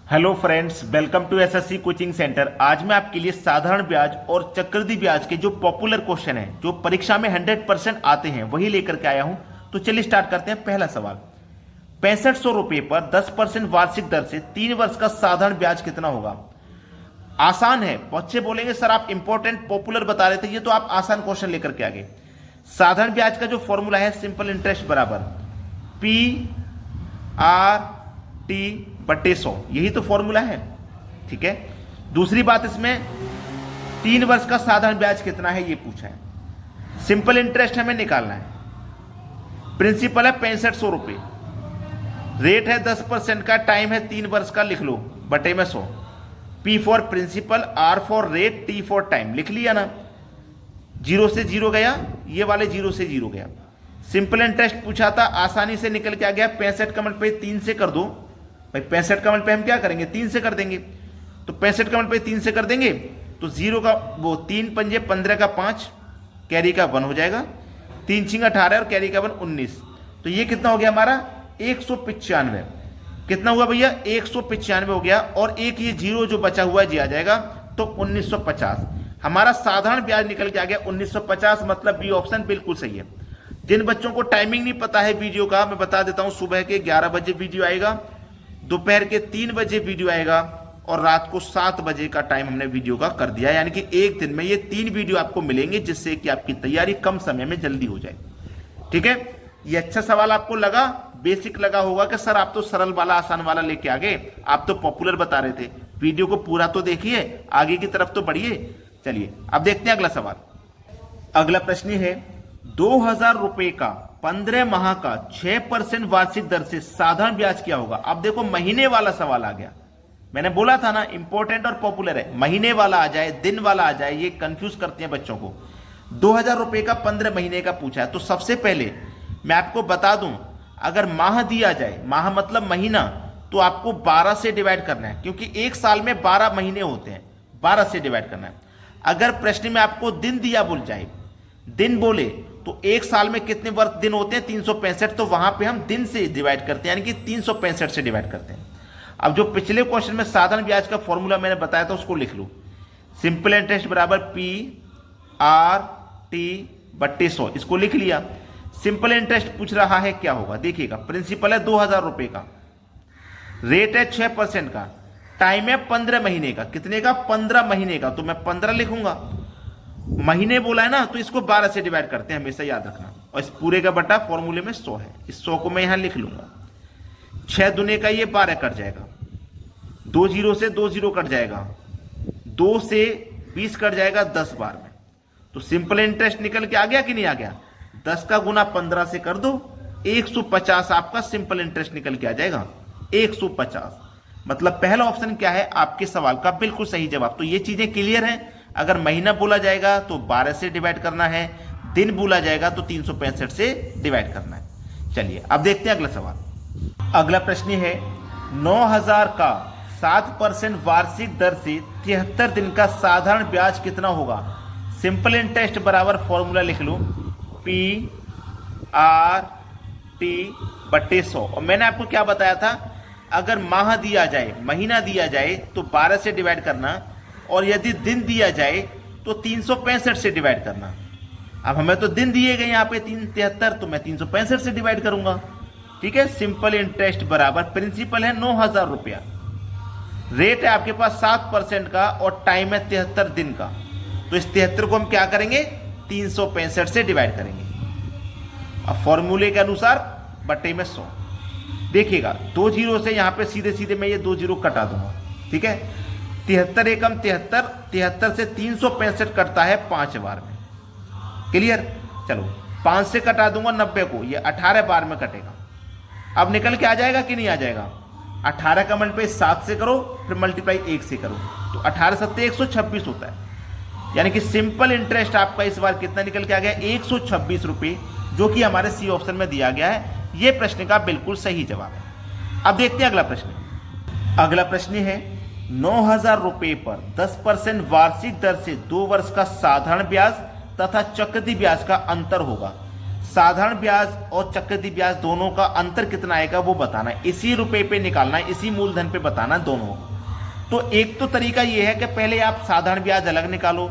Hello friends, welcome to SSC coaching centre. आज मैं आपके लिए साधारण ब्याज और चक्रवृद्धि ब्याज के जो पॉपुलर क्वेश्चन हैं, जो परीक्षा में 100% आते हैं, वही लेकर के आया हूं। तो चलिए स्टार्ट करते हैं। पहला सवाल, 6500 रुपए पर 10% वार्षिक दर से 3 वर्ष का साधारण ब्याज कितना होगा। आसान है। बच्चे बोलेंगे सर आप इंपॉर्टेंट पॉपुलर बता रहे थे, ये तो आप आसान क्वेश्चन लेकर के आगे। साधारण ब्याज का जो फॉर्मूला है, सिंपल इंटरेस्ट बराबर पी आर टी बटे 100, यही तो फॉर्मूला है। ठीक है। दूसरी बात, इसमें 3 वर्ष का साधारण ब्याज कितना है ये पूछा है। सिंपल इंटरेस्ट हमें निकालना है। प्रिंसिपल है 6500 रुपए, रेट है 10% का, टाइम है 3 वर्ष का, लिख लो बटे में 100। P for principal, R for rate, T for time, लिख लिया ना। 0 से 0 गया, ये वाले 0 से 0 गया। सिंपल इंटरेस्ट पूछा था, आसानी से निकल के आ गया। 65 का मल्टीप्लाई 3 से कर दो भाई। 65 का मल्टीप्लाई हम क्या करेंगे, 3 से कर देंगे। तो 65 का मल्टीप्लाई 3 से कर देंगे तो 0 का वो 3 पंजे 15 का 5, कैरी का 1 हो जाएगा। 3 छिंग 18 और कैरी का 1 19। तो ये कितना हो गया हमारा 195। कितना हुआ भैया 195 हो गया। और एक ये 0 जो बचा हुआ है ये आ जाएगा, तो 1950 हमारा साधारण ब्याज निकल के आ गया 1950। मतलब बी ऑप्शन बिल्कुल सही है। जिन बच्चों को टाइमिंग नहीं पता है वीडियो का, मैं बता देता हूं। सुबह के 11 बजे वीडियो आएगा, दोपहर के 3 बजे वीडियो आएगा, और रात को 7 बजे का टाइम हमने वीडियो का कर दिया है। यानी कि एक दिन में ये 3 वीडियो आपको मिलेंगे, जिससे कि आपकी तैयारी कम समय में जल्दी हो जाए। ठीक है। ये अच्छा सवाल आपको लगा, बेसिक लगा होगा कि सर आप तो सरल वाला आसान वाला लेके आ गए, आप तो पॉपुलर बता रहे थे। वीडियो को पूरा तो देखिए, आगे की तरफ तो बढ़िए। चलिए अब देखते हैं अगला सवाल। अगला प्रश्न है, 2000 रुपए का 15 माह का 6% वार्षिक दर से साधारण ब्याज क्या होगा। अब देखो महीने वाला सवाल आ गया। मैंने बोला था ना इंपॉर्टेंट और पॉपुलर है। महीने वाला आ जाए, दिन वाला आ जाए, ये कंफ्यूज करते हैं बच्चों को। 2000 रुपए का 15 महीने का पूछा है। तो सबसे पहले मैं आपको बता दूं, अगर माह दिया जाए, माह मतलब महीना, तो आपको 12 से डिवाइड करना है, क्योंकि एक साल में 12 महीने होते हैं। 12 से डिवाइड करना है। अगर प्रश्न में आपको दिन दिया बोल जाए, दिन बोले तो एक साल में कितने वर्ष दिन होते हैं 365, तो वहां पे हम दिन से डिवाइड करते हैं, यानी कि 365 से डिवाइड करते हैं। अब जो पिछले क्वेश्चन में साधारण ब्याज का फॉर्मूला मैंने बताया था, उसको लिख लो। सिंपल इंटरेस्ट बराबर पी आर टी बट्टे 100, इसको लिख लिया। सिंपल इंटरेस्ट पूछ रहा है क्या होगा, देखिएगा। प्रिंसिपल है 2000 रुपए का, रेट है 6% का, टाइम है 15 महीने का। कितने का 15 महीने का, तो मैं 15 लिखूंगा। महीने बोला है ना, तो इसको 12 से डिवाइड करते हैं, हमेशा याद रखना। और इस पूरे का बटा फॉर्मूले में 100 है, इस 100 को मैं यहां लिख लूंगा। 6 दुने का ये 12 कट जाएगा, 2 0 से 2 0 कट जाएगा, 2 से 20 कट जाएगा 10 बार में। तो सिंपल इंटरेस्ट निकल के आ गया कि नहीं आ गया। 10 का गुना 15 से कर दो, 150 आपका सिंपल इंटरेस्ट निकल के आ जाएगा। 150 मतलब पहला ऑप्शन क्या है आपके सवाल का बिल्कुल सही जवाब। तो ये चीजें क्लियर हैं। अगर महीना बोला जाएगा तो 12 से डिवाइड करना है, दिन बोला जाएगा तो 365 से डिवाइड करना है। चलिए अब देखते हैं अगला सवाल। अगला प्रश्न है, 9000 का 7% वार्षिक दर से 73 दिन का साधारण ब्याज कितना होगा। सिंपल इंटरेस्ट बराबर फॉर्मूला लिख लो, पी आर टी बट्टे 100। और मैंने आपको क्या बताया था, अगर माह दिया जाए, महीना दिया जाए तो 12 से डिवाइड करना, और यदि दिन दिया जाए तो 365 से डिवाइड करना। अब हमें तो दिन दिए गए यहाँ पे 73, तो मैं 365 से डिवाइड करूंगा। ठीक है। सिंपल इंटरेस्ट बराबर प्रिंसिपल है 9000 रुपया, रेट है आपके पास 7% का, और टाइम है 73 दिन का। तो इस 73 को हम क्या करेंगे 365 से डिवाइड करेंगे। अब फॉर्मूले के अनुसार बटे में 100। देखिएगा 2 0 से यहां पे सीधे सीधे मैं ये 2 0 कटा दूंगा। ठीक है। 73 एकम 73, 73 से 365 कटता है 5 बार में। क्लियर। चलो 5 से कटा दूंगा 90 को, ये 18 बार में कटेगा। अब निकल के आ जाएगा कि नहीं आ जाएगा। 18 का मल्टीप्लाई 7 से करो, फिर मल्टीप्लाई 1 से करो, तो 18 सत्ते 126 होता है। यानी कि सिंपल इंटरेस्ट आपका इस बार कितना निकल के आ गया 126 रुपए, जो कि हमारे सी ऑप्शन में दिया गया है। यह प्रश्न का बिल्कुल सही जवाब है। अब देखते हैं अगला प्रश्न। अगला प्रश्न है, 9000 रुपए पर 10% वार्षिक दर से 2 वर्ष का साधारण ब्याज तथा चक्रवृद्धि ब्याज का अंतर होगा। साधारण ब्याज और चक्रवृद्धि ब्याज दोनों का अंतर कितना आएगा वो बताना है, इसी रुपए पे निकालना है, इसी मूलधन पे बताना है दोनों। तो एक तो तरीका ये है कि पहले आप साधारण ब्याज अलग निकालो,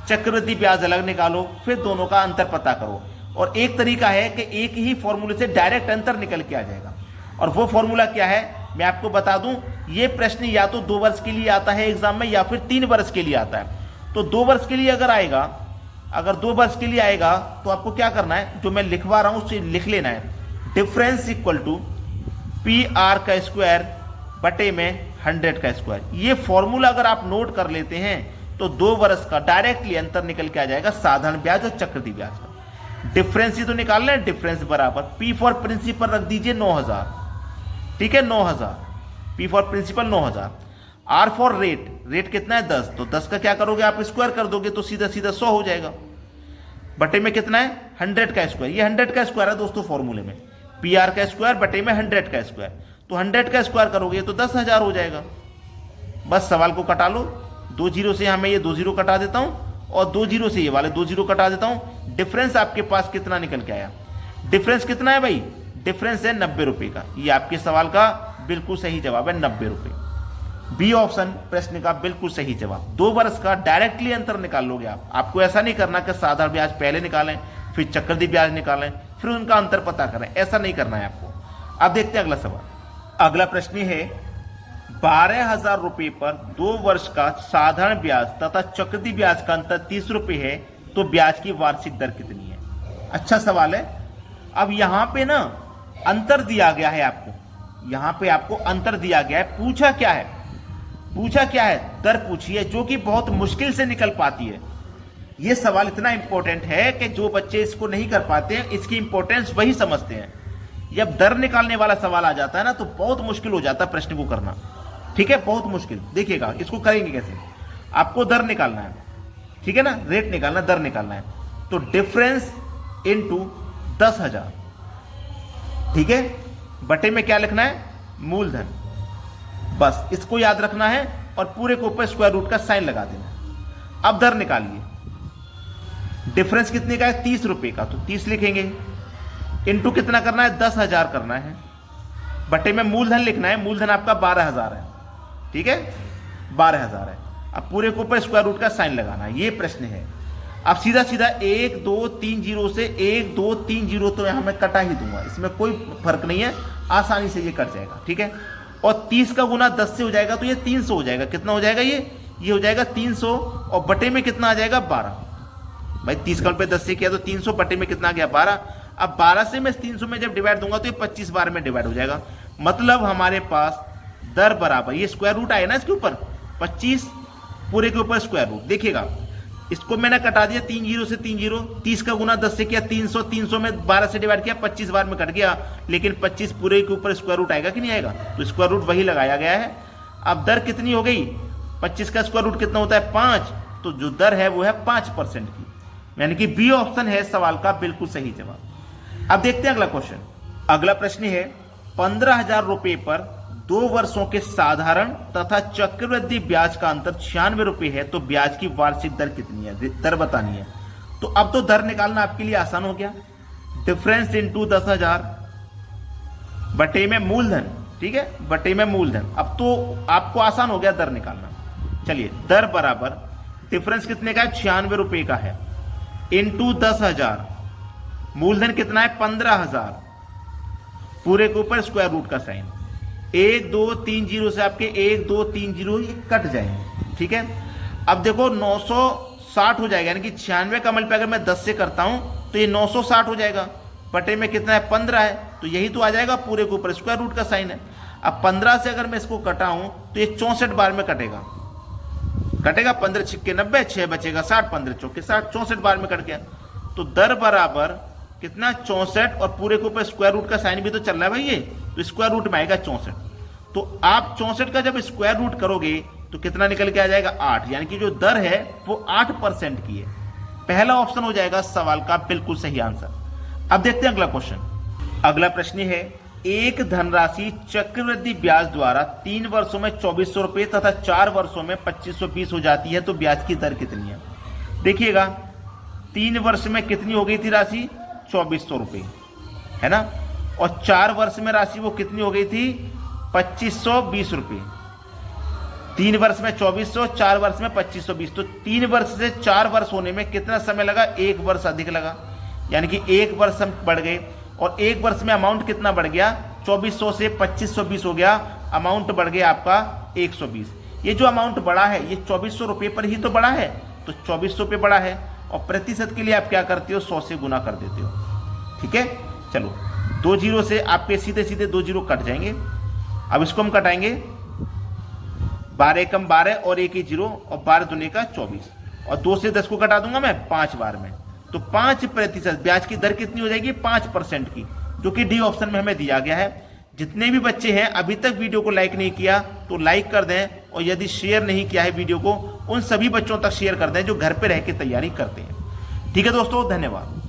चक्रवृद्धि ब्याज अलग निकालो, फिर दोनों का अंतर पता करो। और एक तरीका है कि एक ही फॉर्मूले से डायरेक्ट अंतर निकल के आ जाएगा, और वो फॉर्मूला क्या है मैं आपको बता दूं। ये प्रश्न या तो 2 वर्ष के लिए आता है एग्जाम में या फिर 3 वर्ष के लिए आता है। तो 2 वर्ष के लिए अगर 2 वर्ष के लिए आएगा तो आपको क्या करना है, जो मैं लिखवा रहा हूं उसे लिख लेना है। Difference equal to P R का स्क्वायर बटे में 100 का स्क्वायर। ये फॉर्मूला अगर आप नोट कर लेते हैं तो 2 वर्ष का डायरेक्टली अंतर निकल के आ जाएगा साधारण ब्याज और चक्रवृद्धि ब्याज का। डिफरेंस ही तो निकालना है, डिफरेंस बराबर पी फॉर प्रिंसिपल रख दीजिए 9000, ठीक है 9000, P for principal 9000। R for rate कितना है 10, तो 10 का क्या करोगे आप स्क्वायर कर दोगे तो सीधा सीधा 100 हो जाएगा। बटे में कितना है 100 का स्क्वायर, ये 100 का स्क्वायर है दोस्तों फॉर्मूले में, पी आर का स्क्वायर बटे में 100 का स्क्वायर। तो 100 का स्क्वायर करोगे तो 10,000 हो जाएगा। बस सवाल को कटा लो, 2 जीरो से यहां मैं ये 2 जीरो कटा देता हूं और 2 जीरो से ये वाले 2 जीरो कटा देता हूं। डिफरेंस आपके पास कितना निकल के आया, डिफरेंस कितना है भाई, डिफरेंस है 90 रुपए का। ये आपके सवाल का बिल्कुल सही जवाब है 90 रुपए। बी ऑप्शन प्रश्न का बिल्कुल सही जवाब। 2 वर्ष का डायरेक्टली अंतर निकाल लोगे आप। आपको ऐसा नहीं करना कि साधारण ब्याज पहले निकालें फिर चक्रवृद्धि ब्याज निकालें फिर उनका अंतर पता करें, ऐसा नहीं करना है आपको। अब देखते हैं अगला सवाल। अगला प्रश्न है 12,000 रुपए पर 2 वर्ष का साधारण ब्याज तथा चक्रवृद्धि ब्याज का अंतर 30 रुपए है, तो ब्याज की वार्षिक दर कितनी है। अच्छा सवाल है। अब यहां पे ना अंतर दिया गया है आपको, यहां पे आपको अंतर दिया गया है। पूछा क्या है, दर पूछी है, जो कि बहुत मुश्किल से निकल पाती है। यह सवाल इतना इंपॉर्टेंट है कि जो बच्चे इसको नहीं कर पाते हैं इसकी इंपॉर्टेंस वही समझते हैं। जब दर निकालने वाला सवाल आ जाता है ना तो बहुत मुश्किल हो जाता है प्रश्न को करना, ठीक है, बहुत मुश्किल। देखिएगा इसको करेंगे कैसे, आपको दर निकालना है, ठीक है ना, रेट निकालना, दर निकालना है। तो डिफरेंस इनटू 10,000, ठीक है, बटे में क्या लिखना है मूलधन, बस इसको याद रखना है और पूरे के ऊपर स्क्वायर रूट का साइन लगा देना। अब दर निकालिए, डिफरेंस कितने का है 30 रुपए का, तो 30 लिखेंगे, इनटू कितना करना है 10,000 करना है, बटे में मूलधन लिखना है, मूलधन आपका 12,000 है, ठीक है 12,000 है। अब पूरे के ऊपर स्क्वायर रूट का साइन लगाना है, ये प्रश्न है। अब सीधा सीधा 1 2 3 जीरो से 1 2 3 जीरो तो यहां मैं कटा ही दूंगा, इसमें कोई फर्क नहीं है, आसानी से ये कट जाएगा, ठीक है। और 30 का गुना 10 से हो जाएगा तो ये 300 हो जाएगा। कितना हो जाएगा ये हो जाएगा 300, और बटे में कितना आ जाएगा 12। भाई 30 का पे 10 से किया तो 300, बटे में कितना आ गया 12। अब 12 से मैं 300 में जब डिवाइड दूंगा तो ये 25 बार में डिवाइड हो जाएगा। मतलब हमारे पास दर बराबर, ये स्क्वायर रूट आए ना इसके ऊपर 25, पूरे के ऊपर स्क्वायर रूट, देखिएगा इसको मैंने कटा दिया 3 जीरो से 3 जीरो, 30 का गुना 10 से किया 300, 300 में 12 से डिवाइड किया 25 बार में कट गया, लेकिन 25 पूरे के ऊपर स्क्वायर रूट आएगा कि नहीं आएगा, तो स्क्वायर रूट वही लगाया गया है। अब दर कितनी हो गई, 25 का स्क्वायर रूट कितना होता है 5, तो जो दर है वो है 5% की, यानी कि बी ऑप्शन है सवाल का बिल्कुल सही जवाब। अब देखते हैं अगला क्वेश्चन। अगला प्रश्न है 15,000 रुपए पर 2 वर्षों के साधारण तथा चक्रवृद्धि ब्याज का अंतर 96 रुपए है, तो ब्याज की वार्षिक दर कितनी है, दर बतानी है। तो अब तो दर निकालना आपके लिए आसान हो गया, डिफरेंस इनटू 10,000 बटे में मूलधन, ठीक है, बटे में मूलधन। अब तो आपको आसान हो गया दर निकालना। चलिए दर बराबर डिफरेंस कितने का है 96 रुपए का है, इनटू 10,000, मूलधन कितना है 15,000, पूरे के ऊपर स्क्वायर रूट का साइन, 1 2 3 जीरो से आपके 1 2 3 जीरो ये कट जाएंगे, ठीक है। अब देखो 960 हो जाएगा, यानी कि 96 का मल्टीप्लाई अगर मैं 10 से करता हूं तो ये 960 हो जाएगा, बटे में कितना है 15 है, तो यही तो आ जाएगा, पूरे के ऊपर स्क्वायर रूट का साइन है। अब 15 से अगर मैं इसको कटाऊं तो ये 64 बार में कटेगा, 15 छिक्के 90, 6 बचेगा 60, 15 चौके 60, 64 बार में कट गया। तो दर बराबर कितना 64, और पूरे के ऊपर स्क्वायर रूट का साइन भी तो चल रहा है भाई, ये तो स्क्वायर रूट में आएगा 64। तो आप 64 का जब स्क्वायर रूट करोगे तो कितना निकल के आ जाएगा 8, यानी कि जो दर है वो 8% की है। पहला ऑप्शन हो जाएगा सवाल का बिल्कुल सही आंसर। अब देखते हैं अगला क्वेश्चन। अगला प्रश्न है एक धनराशि चक्रवृद्धि ब्याज द्वारा 3 वर्षों में 2400 रुपए तथा 4 वर्षों में 2520 हो जाती है, तो ब्याज की दर कितनी है। देखिएगा 3 वर्ष में कितनी हो गई थी राशि 2400 रुपये, है ना। और 4 वर्ष में राशि वो कितनी हो गई थी? 2520 रुपये। 3 वर्ष में 2400, 4 वर्ष में 2520। तो 3 वर्ष से 4 वर्ष होने में कितना समय लगा? 1 वर्ष अधिक लगा, यानी कि 1 वर्ष हम बढ़ गए। और 1 वर्ष में अमाउंट कितना बढ़ गया? 2400 से 2520 हो गया, अमाउंट बढ़ गया आपका 120। ये जो अमाउंट बढ़ा है ये 2400 रुपये पर ही तो बढ़ा है, तो 2400 पे बढ़ा है। और प्रतिशत के लिए आप क्या करते हो? 100 से गुना कर देते हो, ठीक है। चलो 2 जीरो से आपके सीधे सीधे 2 जीरो कट जाएंगे। अब इसको हम कटाएंगे, 12 एकम 12 और 1 ही जीरो, और 12 दूनी का 24, और 2 से 10 को कटा दूंगा मैं 5 बार में। तो 5% ब्याज की दर कितनी हो जाएगी? 5% की, जो कि डी ऑप्शन में हमें दिया गया है। जितने भी बच्चे हैं अभी तक वीडियो को लाइक नहीं किया तो लाइक कर दें, और यदि शेयर नहीं किया है वीडियो को, उन सभी बच्चों तक शेयर कर दें जो घर पे रह के तैयारी करते हैं। ठीक है दोस्तों, धन्यवाद।